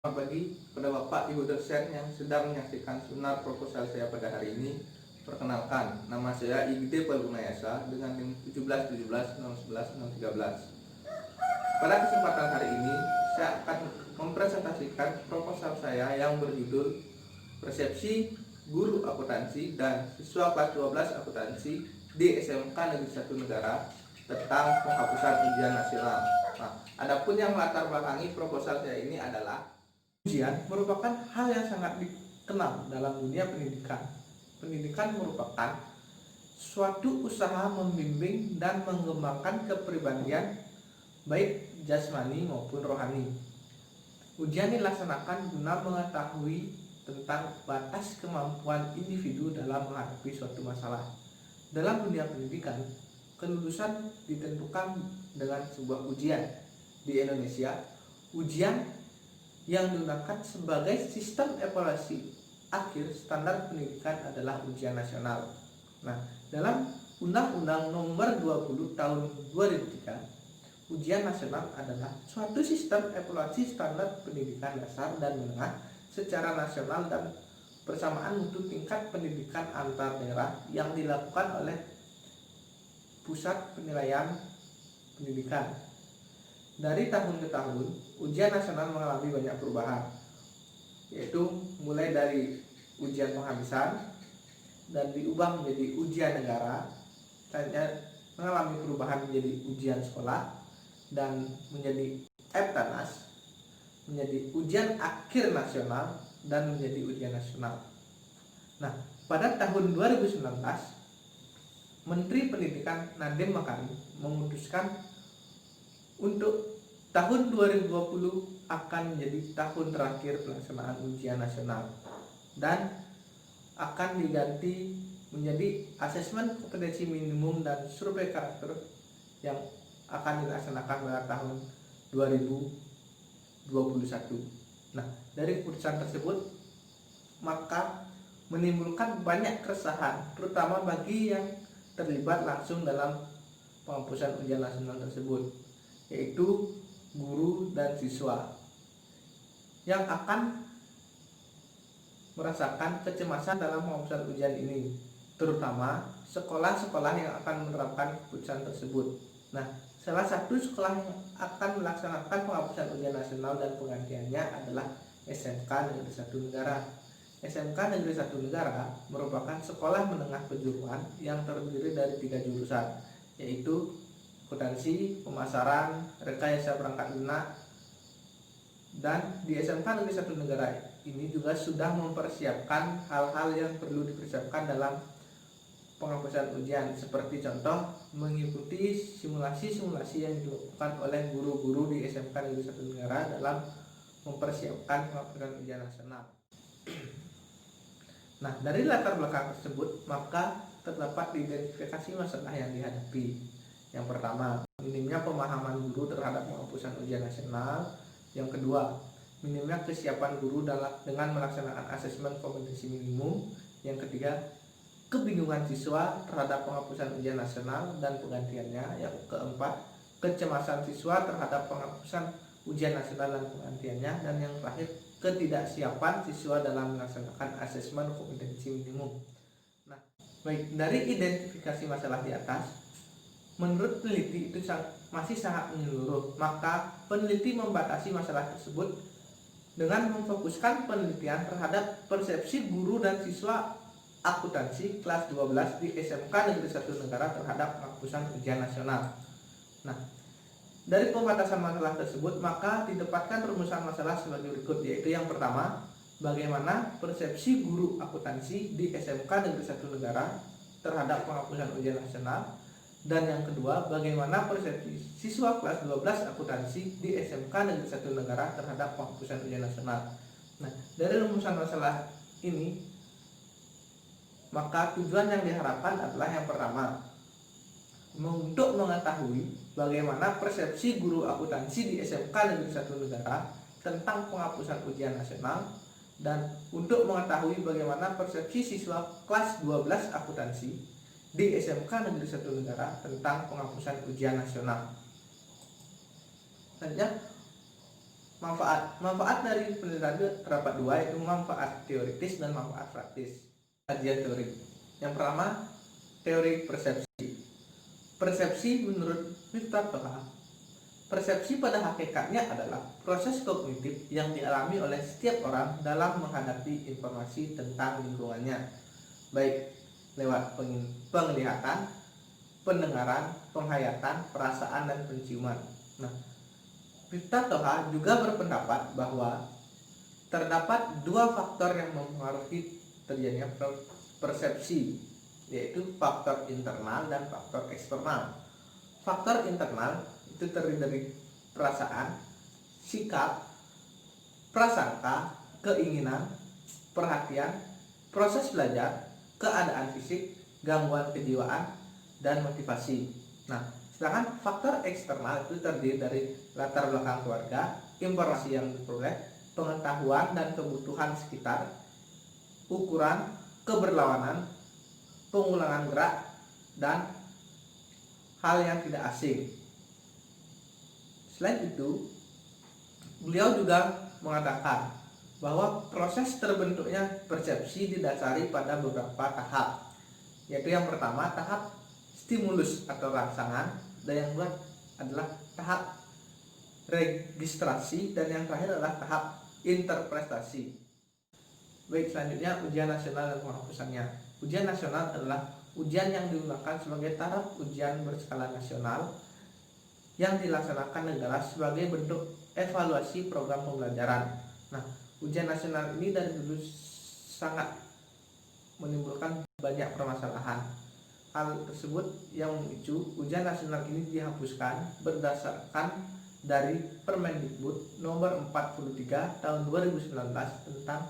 Selamat pagi kepada Bapak Ibu dosen yang sedang menyaksikan seminar proposal saya pada hari ini. Perkenalkan, nama saya Igede Palgunayasa dengan NIM 171761113. Pada kesempatan hari ini, saya akan mempresentasikan proposal saya yang berjudul Persepsi Guru Akuntansi dan Siswa Kelas 12 Akuntansi di SMK Negeri 1 Negara tentang penghapusan ujian nasional. Nah, adapun yang latar belakangi proposal saya ini adalah ujian merupakan hal yang sangat dikenal dalam dunia pendidikan. Pendidikan merupakan suatu usaha membimbing dan mengembangkan kepribadian baik jasmani maupun rohani. Ujian dilaksanakan guna mengetahui tentang batas kemampuan individu dalam menghadapi suatu masalah. Dalam dunia pendidikan, kelulusan ditentukan dengan sebuah ujian. Di Indonesia, ujian yang digunakan sebagai sistem evaluasi akhir standar pendidikan adalah ujian nasional. Nah, dalam Undang-Undang Nomor 20 Tahun 2003, ujian nasional adalah suatu sistem evaluasi standar pendidikan dasar dan menengah secara nasional dan bersamaan untuk tingkat pendidikan antar daerah yang dilakukan oleh Pusat Penilaian Pendidikan. Dari tahun ke tahun, ujian nasional mengalami banyak perubahan, yaitu mulai dari ujian penghabisan dan diubah menjadi ujian negara, dan mengalami perubahan menjadi ujian sekolah dan menjadi EBTANAS, menjadi ujian akhir nasional dan menjadi ujian nasional. Nah, pada tahun 2019, Menteri Pendidikan Nadiem Makarim memutuskan untuk tahun 2020 akan menjadi tahun terakhir pelaksanaan ujian nasional dan akan diganti menjadi asesmen kompetensi minimum dan survei karakter yang akan dilaksanakan pada tahun 2021. Nah, dari keputusan tersebut maka menimbulkan banyak keresahan, terutama bagi yang terlibat langsung dalam penghapusan ujian nasional tersebut, yaitu guru dan siswa yang akan merasakan kecemasan dalam penghapusan ujian ini, terutama sekolah-sekolah yang akan menerapkan keputusan tersebut. Nah, salah satu sekolah yang akan melaksanakan penghapusan ujian nasional dan penggantiannya adalah SMK Negeri 1 Negara. SMK Negeri 1 Negara merupakan sekolah menengah kejuruan yang terdiri dari 3 jurusan, yaitu akuntansi, pemasaran, rekayasa perangkat lunak. Dan di SMK Negeri 1 Negara ini juga sudah mempersiapkan hal-hal yang perlu dipersiapkan dalam penghapusan ujian, seperti contoh mengikuti simulasi-simulasi yang dilakukan oleh guru-guru di SMK Negeri 1 Negara dalam mempersiapkan penghapusan ujian nasional. Nah, dari latar belakang tersebut maka terdapat identifikasi masalah yang dihadapi. Yang pertama, minimnya pemahaman guru terhadap penghapusan ujian nasional. Yang kedua, minimnya kesiapan guru dengan melaksanakan asesmen kompetensi minimum. Yang ketiga, kebingungan siswa terhadap penghapusan ujian nasional dan penggantiannya. Yang keempat, kecemasan siswa terhadap penghapusan ujian nasional dan penggantiannya. Dan yang terakhir, ketidaksiapan siswa dalam melaksanakan asesmen kompetensi minimum. Nah, baik, dari identifikasi masalah di atas, menurut peneliti itu masih sangat menyeluruh, maka peneliti membatasi masalah tersebut dengan memfokuskan penelitian terhadap persepsi guru dan siswa akuntansi kelas 12 di SMK Negeri 1 Negara terhadap penghapusan ujian nasional. Nah, dari pembatasan masalah tersebut maka didapatkan rumusan masalah sebagai berikut, yaitu yang pertama, bagaimana persepsi guru akuntansi di SMK Negeri 1 Negara terhadap penghapusan ujian nasional. Dan yang kedua, bagaimana persepsi siswa kelas 12 akuntansi di SMK Negeri 1 Negara terhadap penghapusan ujian nasional. Nah, dari rumusan masalah ini maka tujuan yang diharapkan adalah yang pertama, untuk mengetahui bagaimana persepsi guru akuntansi di SMK Negeri 1 Negara tentang penghapusan ujian nasional, dan untuk mengetahui bagaimana persepsi siswa kelas 12 akuntansi di SMK Negeri 1 Negara tentang penghapusan ujian nasional. Selanjutnya, Manfaat dari penelitian itu terdapat dua, yaitu manfaat teoritis dan manfaat praktis. Kajian teori. Yang pertama, teori persepsi. Persepsi menurut Miftah Toha, persepsi pada hakikatnya adalah proses kognitif yang dialami oleh setiap orang dalam menghadapi informasi tentang lingkungannya, baik lewat penglihatan, pendengaran, penghayatan, perasaan, dan penciuman. Nah, Miftah Toha juga berpendapat bahwa terdapat dua faktor yang mempengaruhi terjadinya persepsi, yaitu faktor internal dan faktor eksternal. Faktor internal itu terdiri dari perasaan, sikap, prasangka, keinginan, perhatian, proses belajar, keadaan fisik, gangguan kejiwaan, dan motivasi. Nah, sedangkan faktor eksternal itu terdiri dari latar belakang keluarga, informasi yang diperoleh, pengetahuan dan kebutuhan sekitar, ukuran, keberlawanan, pengulangan gerak, dan hal yang tidak asing. Selain itu, beliau juga mengatakan bahwa proses terbentuknya persepsi didasari pada beberapa tahap, yaitu yang pertama tahap stimulus atau rangsangan, dan yang kedua adalah tahap registrasi, dan yang terakhir adalah tahap interpretasi. Baik, selanjutnya ujian nasional dan penghapusannya. Ujian nasional adalah ujian yang digunakan sebagai taraf ujian berskala nasional yang dilaksanakan negara sebagai bentuk evaluasi program pembelajaran. Nah, ujian nasional ini dari dulu sangat menimbulkan banyak permasalahan. Hal tersebut yang memicu ujian nasional ini dihapuskan berdasarkan dari Permendikbud nomor 43 tahun 2019 tentang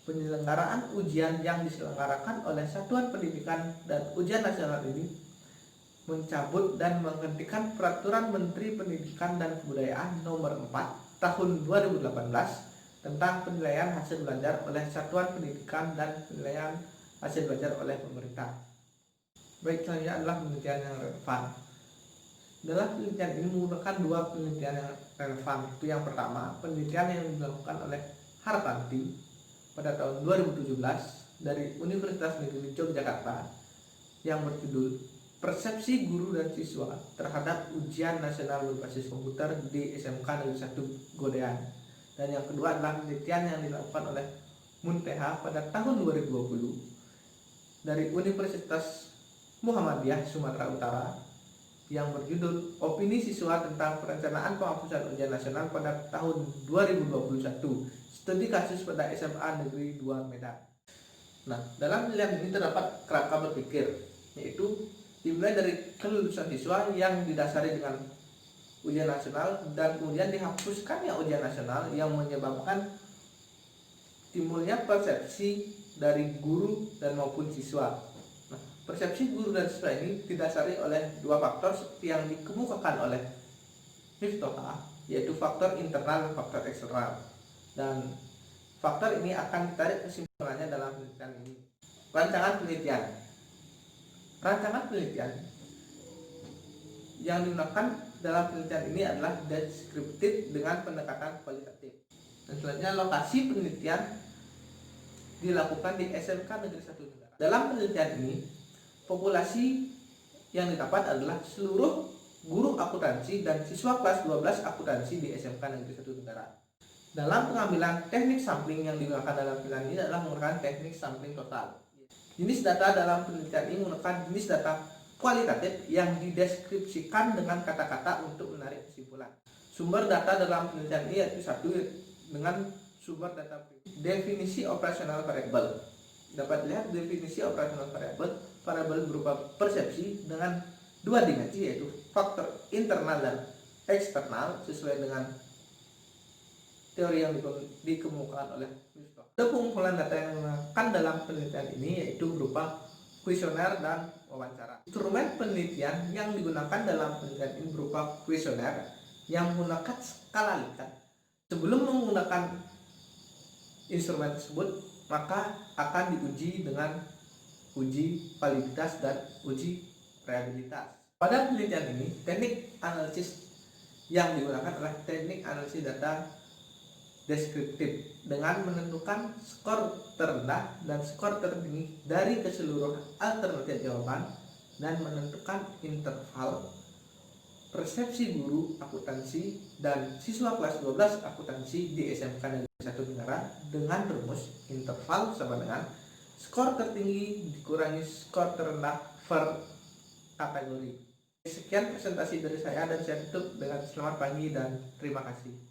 penyelenggaraan ujian yang diselenggarakan oleh Satuan Pendidikan, dan ujian nasional ini mencabut dan menghentikan Peraturan Menteri Pendidikan dan Kebudayaan nomor 4 tahun 2018 tentang penilaian hasil belajar oleh Satuan Pendidikan dan penilaian hasil belajar oleh pemerintah. Baik, selanjutnya adalah penelitian yang relevan. Dalam penelitian ini menggunakan dua penelitian yang relevan. Itu yang pertama, penelitian yang dilakukan oleh Hartanti pada tahun 2017 dari Universitas Negeri Yogyakarta yang berjudul Persepsi Guru dan Siswa terhadap Ujian Nasional Berbasis Komputer di SMK Negeri 1 Godean. Dan yang kedua adalah penelitian yang dilakukan oleh Munteha pada tahun 2020 dari Universitas Muhammadiyah Sumatera Utara yang berjudul Opini Siswa tentang Perencanaan Penghapusan Ujian Nasional pada tahun 2021, Studi Kasus pada SMA Negeri 2 Medan. Nah, dalam penelitian ini terdapat kerangka berpikir, yaitu dimulai dari kelulusan siswa yang didasari dengan ujian nasional dan kemudian dihapuskannya ujian nasional yang menyebabkan timbulnya persepsi dari guru dan maupun siswa. Persepsi guru dan siswa ini didasari oleh dua faktor seperti yang dikemukakan oleh Miftah, yaitu faktor internal dan faktor eksternal. Dan faktor ini akan ditarik kesimpulannya dalam penelitian ini. Rancangan penelitian. Rancangan penelitian yang digunakan dalam penelitian ini adalah deskriptif dengan pendekatan kualitatif. Dan selanjutnya lokasi penelitian dilakukan di SMK Negeri 1 Negara. Dalam penelitian ini, populasi yang didapat adalah seluruh guru akuntansi dan siswa kelas 12 akuntansi di SMK Negeri 1 Negara. Dalam pengambilan teknik sampling yang digunakan dalam penelitian ini adalah menggunakan teknik sampling total. Jenis data dalam penelitian ini menggunakan jenis data kualitatif yang dideskripsikan dengan kata-kata untuk menarik kesimpulan. Sumber data dalam penelitian ini yaitu satu dengan sumber data definisi operasional variabel. Dapat dilihat definisi operasional variabel berupa persepsi dengan dua dimensi, yaitu faktor internal dan eksternal sesuai dengan teori yang dikemukakan oleh Miftah. Pengumpulan data yang digunakan dalam penelitian ini yaitu berupa kuesioner dan wawancara. Instrumen penelitian yang digunakan dalam penelitian ini berupa kuesioner yang menggunakan skala Likert. Sebelum menggunakan instrumen tersebut, maka akan diuji dengan uji validitas dan uji reliabilitas. Pada penelitian ini, teknik analisis yang digunakan adalah teknik analisis data deskriptif dengan menentukan skor terendah dan skor tertinggi dari keseluruhan alternatif jawaban dan menentukan interval persepsi guru akuntansi dan siswa kelas 12 akuntansi di SMK Negeri 1 Negara dengan rumus interval sama dengan skor tertinggi dikurangi skor terendah per kategori. Sekian presentasi dari saya dan saya tutup dengan selamat pagi dan terima kasih.